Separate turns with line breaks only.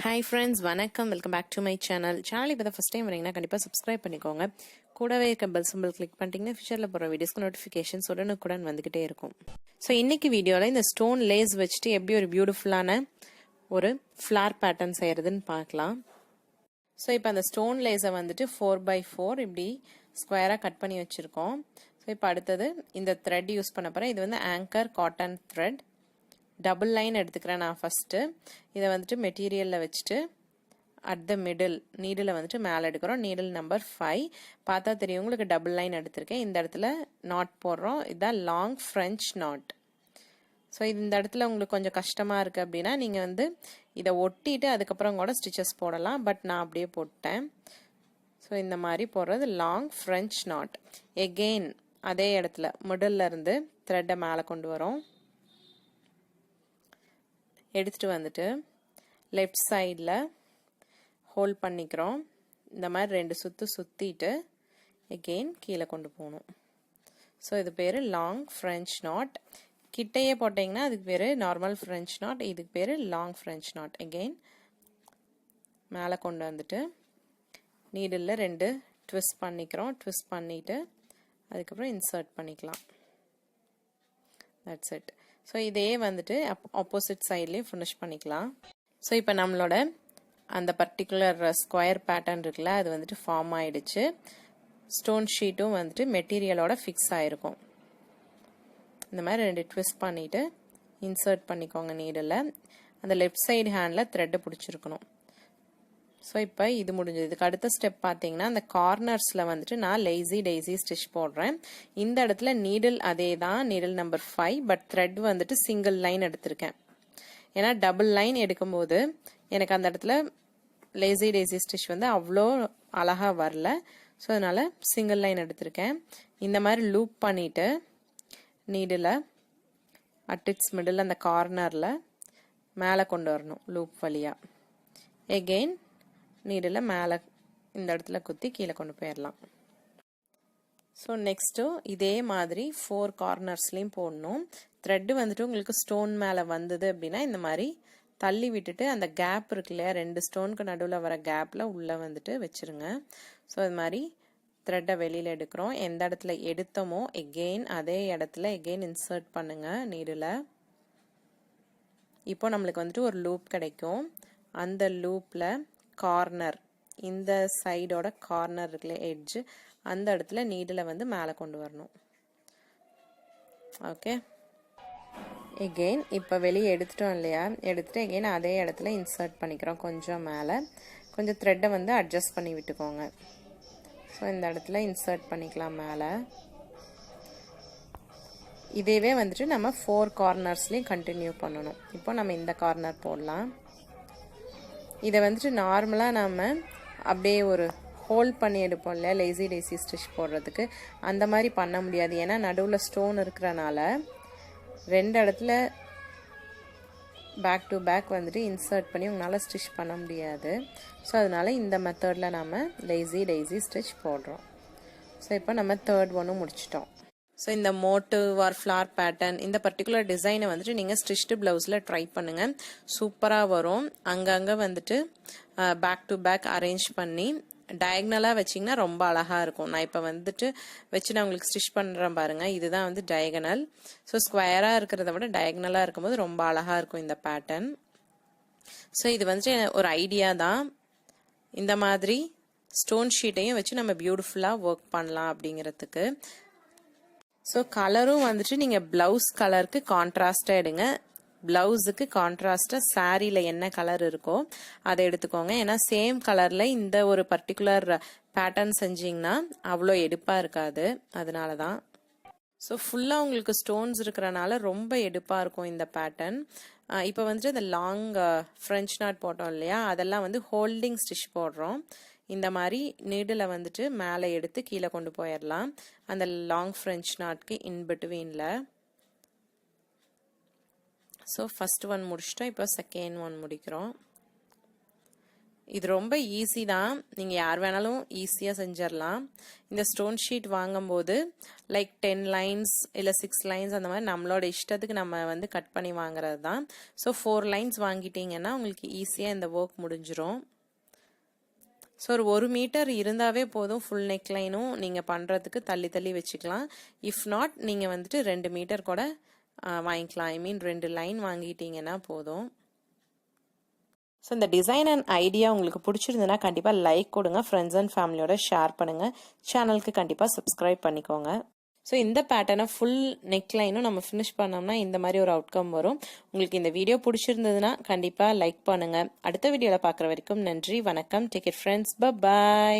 Hi friends, வணக்கம். Welcome back to my channel. Channel இப்போ first time வரீங்கன்னா கண்டிப்பா subscribe பண்ணிக்கோங்க. கூடவே இருக்க bell symbol click பண்ணிட்டீங்கன்னா ஃபியூச்சர்ல போற வீடியோஸ்க்கு notifications உடனுக்குடன் வந்துகிட்டே இருக்கும். So இன்னைக்கு வீடியோல இந்த stone lace வச்சிட்டு எப்படி ஒரு பியூட்டிஃபுல்லான ஒரு flower pattern செய்யறதுன்னு பார்க்கலாம். So இப்போ அந்த stone lace-ஐ வந்துட்டு 4x4 இப்படி ஸ்கொயரா கட் பண்ணி வச்சிருக்கோம். So இப்போ அடுத்தது இந்த thread யூஸ் பண்ண போறேன். இது வந்து anchor cotton thread. Double line எடுத்துக்கிறேன் நான் ஃபர்ஸ்ட்டு. இதை வந்துட்டு மெட்டீரியலில் வச்சுட்டு அட் த மிடில் நீடில் வந்துட்டு மேலே எடுக்கிறோம். நீடில் நம்பர் 5 பார்த்தா தெரியும் உங்களுக்கு டபுள் லைன் எடுத்திருக்கேன். இந்த இடத்துல நாட் போடுறோம். இதுதான் லாங் ஃப்ரெஞ்ச் நாட். ஸோ இந்த இடத்துல உங்களுக்கு கொஞ்சம் கஷ்டமாக இருக்குது அப்படின்னா நீங்கள் வந்து இதை ஒட்டிட்டு அதுக்கப்புறம் கூட ஸ்டிச்சஸ் போடலாம். பட் நான் அப்படியே போட்டேன். ஸோ இந்த மாதிரி போடுறது லாங் ஃப்ரெஞ்ச் நாட். எகெயின் அதே இடத்துல மிடில் இருந்து த்ரெட்டை மேலே கொண்டு வரோம். எடுத்துட்டு வந்துட்டு லெஃப்ட் சைடில் ஹோல்ட் பண்ணிக்கிறோம். இந்த மாதிரி 2 சுற்று சுற்றிட்டு எகெயின் கீழே கொண்டு போகணும். ஸோ இது பேர் லாங் ஃப்ரெஞ்ச் நாட். கிட்டையே போட்டிங்கன்னா அதுக்கு பேர் நார்மல் ஃப்ரெஞ்ச் நாட். இதுக்கு பேர் லாங் ஃப்ரெஞ்ச் நாட். எகெயின் மேலே கொண்டு வந்துட்டு நீடில் 2 ட்விஸ்ட் பண்ணிக்கிறோம். ட்விஸ்ட் பண்ணிவிட்டு அதுக்கப்புறம் இன்சர்ட் பண்ணிக்கலாம். That's it. ஸோ இதே வந்துட்டு ஆப்போசிட் சைட்லேயும் ஃபினிஷ் பண்ணிக்கலாம். ஸோ இப்போ நம்மளோட அந்த பர்டிகுலர் ஸ்கொயர் பேட்டர்ன் இருக்குல்ல அது வந்துட்டு ஃபார்ம் ஆயிடுச்சு. ஸ்டோன் ஷீட்டும் வந்துட்டு மெட்டீரியலோட ஃபிக்ஸ் ஆயிருக்கும். இந்த மாதிரி 2 ட்விஸ்ட் பண்ணிட்டு இன்சர்ட் பண்ணிக்கோங்க நீடில். அந்த லெஃப்ட் சைடு ஹேண்டில் த்ரெட்டை பிடிச்சிருக்கணும். ஸோ இப்போ இது முடிஞ்சது. இதுக்கு அடுத்த ஸ்டெப் பார்த்தீங்கன்னா அந்த கார்னர்ஸில் வந்துட்டு நான் லேசி டெய்ஸி ஸ்டிச் போடுறேன். இந்த இடத்துல நீடில் அதே தான், நீடில் நம்பர் 5. பட் த்ரெட் வந்துட்டு சிங்கிள் லைன் எடுத்திருக்கேன். ஏன்னா டபுள் லைன் எடுக்கும்போது எனக்கு அந்த இடத்துல லேசி டெய்ஸி ஸ்டிச் வந்து அவ்வளோ அழகாக வரல. ஸோ அதனால சிங்கிள் லைன் எடுத்திருக்கேன். இந்த மாதிரி லூப் பண்ணிட்டு நீடில் அட் இட்ஸ் மிடில் அந்த கார்னரில் மேலே கொண்டு வரணும் லூப் வழியாக. எகெயின் நீடில் மேலே இந்த இடத்துல குத்தி கீழே கொண்டு போயிடலாம். ஸோ நெக்ஸ்ட்டு இதே மாதிரி 4 கார்னர்ஸ்லையும் போடணும். த்ரெட்டு வந்துட்டு உங்களுக்கு ஸ்டோன் மேலே வந்தது அப்படின்னா இந்த மாதிரி தள்ளி விட்டுட்டு அந்த கேப் இருக்கு இல்லையா 2 ஸ்டோனுக்கு நடுவில் வர கேப்பில் உள்ளே வந்துட்டு வச்சுருங்க. ஸோ இது மாதிரி த்ரெட்டை வெளியில் எடுக்கிறோம். எந்த இடத்துல எடுத்தோமோ எகெயின் அதே இடத்துல எகெயின் இன்சர்ட் பண்ணுங்க நீடில். இப்போ நம்மளுக்கு வந்துட்டு ஒரு லூப் கிடைக்கும். அந்த லூப்பில் கார்னர் இந்த சைடோட கார்னர் இருக்குல்ல எட்ஜ் அந்த இடத்துல நீடில் வந்து மேலே கொண்டு வரணும். ஓகே. எகெயின் இப்போ வெளியே எடுத்துட்டோம் இல்லையா, எடுத்துட்டு எகெயின் அதே இடத்துல இன்சர்ட் பண்ணிக்கிறோம். கொஞ்சம் மேலே கொஞ்சம் த்ரெட்டை வந்து அட்ஜஸ்ட் பண்ணி விட்டுக்கோங்க. ஸோ இந்த இடத்துல இன்சர்ட் பண்ணிக்கலாம் மேலே. இதேவே வந்துட்டு நம்ம 4 கார்னர்ஸ்லையும் கண்டினியூ பண்ணணும். இப்போ நம்ம இந்த கார்னர் போடலாம். இதை வந்துட்டு நார்மலாக நம்ம அப்படியே ஒரு ஹோல்ட் பண்ணி எடுப்போம் இல்லையா லேசி டெய்ஸி ஸ்டிச் போடுறதுக்கு, அந்த மாதிரி பண்ண முடியாது. ஏன்னா நடுவில் ஸ்டோன் இருக்கிறனால 2 இடத்துல பேக் டு பேக் வந்துட்டு இன்சர்ட் பண்ணி உங்களால் ஸ்டிச் பண்ண முடியாது. ஸோ அதனால இந்த மெத்தடில் நம்ம லேசி டெய்ஸி ஸ்டிச் போடுறோம். ஸோ இப்போ நம்ம 3rd ஒன்றும் முடிச்சிட்டோம். ஸோ இந்த மோட்டிவ் ஆர் ஃப்ளார் பேட்டர்ன் இந்த பர்டிகுலர் டிசைனை வந்துட்டு நீங்கள் ஸ்டிச்டு ப்ளவுஸில் ட்ரை பண்ணுங்கள். சூப்பராக வரும். அங்கங்கே வந்துட்டு பேக் டு பேக் அரேஞ்ச் பண்ணி டயக்னலாக வச்சிங்கன்னா ரொம்ப அழகாக இருக்கும். நான் இப்போ வந்துட்டு வச்சு நான் உங்களுக்கு ஸ்டிச் பண்ணுறேன் பாருங்கள். இதுதான் வந்து டயகனல். ஸோ ஸ்கொயராக இருக்கிறத விட டயக்னலாக இருக்கும்போது ரொம்ப அழகாக இருக்கும் இந்த பேட்டர்ன். ஸோ இது வந்துட்டு ஒரு ஐடியா தான். இந்த மாதிரி ஸ்டோன் ஷீட்டையும் வச்சு நம்ம பியூட்டிஃபுல்லாக ஒர்க் பண்ணலாம் அப்படிங்கிறதுக்கு. ஸோ கலரும் வந்துட்டு நீங்கள் ப்ளவுஸ் கலருக்கு கான்ட்ராஸ்டாக எடுங்க. ப்ளவுஸுக்கு கான்ட்ராஸ்டாக சாரியில் என்ன கலர் இருக்கோ அதை எடுத்துக்கோங்க. ஏன்னா சேம் கலரில் இந்த ஒரு பர்டிகுலர் பேட்டர்ன் செஞ்சிங்கன்னா அவ்வளோ எடுப்பாக இருக்காது. அதனால தான். ஸோ ஃபுல்லாக உங்களுக்கு ஸ்டோன்ஸ் இருக்கிறனால ரொம்ப எடுப்பாக இருக்கும் இந்த பேட்டர்ன். இப்போ வந்துட்டு இந்த லாங் ஃப்ரெஞ்ச் நாட் போட்டோம் இல்லையா, அதெல்லாம் வந்து ஹோல்டிங் ஸ்டிச் போடுறோம். இந்த மாதிரி நீடில் வந்துட்டு மேலே எடுத்து கீழே கொண்டு போயிடலாம் அந்த லாங் ஃப்ரெஞ்ச் நாட்க்கு இன்பிட்வீனில். ஸோ ஃபர்ஸ்ட் ஒன் முடிச்சிட்டோம். இப்போ செகண்ட் ஒன் முடிக்கிறோம். இது ரொம்ப ஈஸி தான், நீங்கள் யார் வேணாலும் ஈஸியாக செஞ்சிடலாம். இந்த ஸ்டோன் ஷீட் வாங்கும்போது லைக் 10 லைன்ஸ் இல்லை 6 லைன்ஸ் அந்த மாதிரி நம்மளோட இஷ்டத்துக்கு நம்ம வந்து கட் பண்ணி வாங்குறது தான். ஸோ 4 லைன்ஸ் வாங்கிட்டீங்கன்னா உங்களுக்கு ஈஸியாக இந்த ஒர்க் முடிஞ்சிரும். ஸோ ஒரு 1 மீட்டர் இருந்தாவே போதும், ஃபுல் நெக் லைனும் நீங்கள் பண்ணுறதுக்கு தள்ளி தள்ளி வச்சுக்கலாம். இஃப் நாட் நீங்கள் வந்துட்டு 2 மீட்டர் கூட வாங்கிக்கலாம். ஐ மீன் 2 லைன் வாங்கிட்டீங்கன்னா போதும். ஸோ இந்த டிசைன் அண்ட் ஐடியா உங்களுக்கு பிடிச்சிருந்ததுன்னா கண்டிப்பாக லைக் கொடுங்க, ஃப்ரெண்ட்ஸ் அண்ட் ஃபேமிலியோட ஷேர் பண்ணுங்கள், சேனலுக்கு கண்டிப்பாக சப்ஸ்கிரைப் பண்ணிக்கோங்க. ஸோ இந்த பேட்டர்னை ஃபுல் நெக் லைனும் நம்ம ஃபினிஷ் பண்ணோம்னா இந்த மாதிரி ஒரு அவுட்கம் வரும். உங்களுக்கு இந்த வீடியோ பிடிச்சிருந்ததுன்னா கண்டிப்பாக லைக் பண்ணுங்கள். அடுத்த வீடியோவில் பார்க்குற வரைக்கும் நன்றி, வணக்கம், டேக் கேர் ஃப்ரெண்ட்ஸ், பை.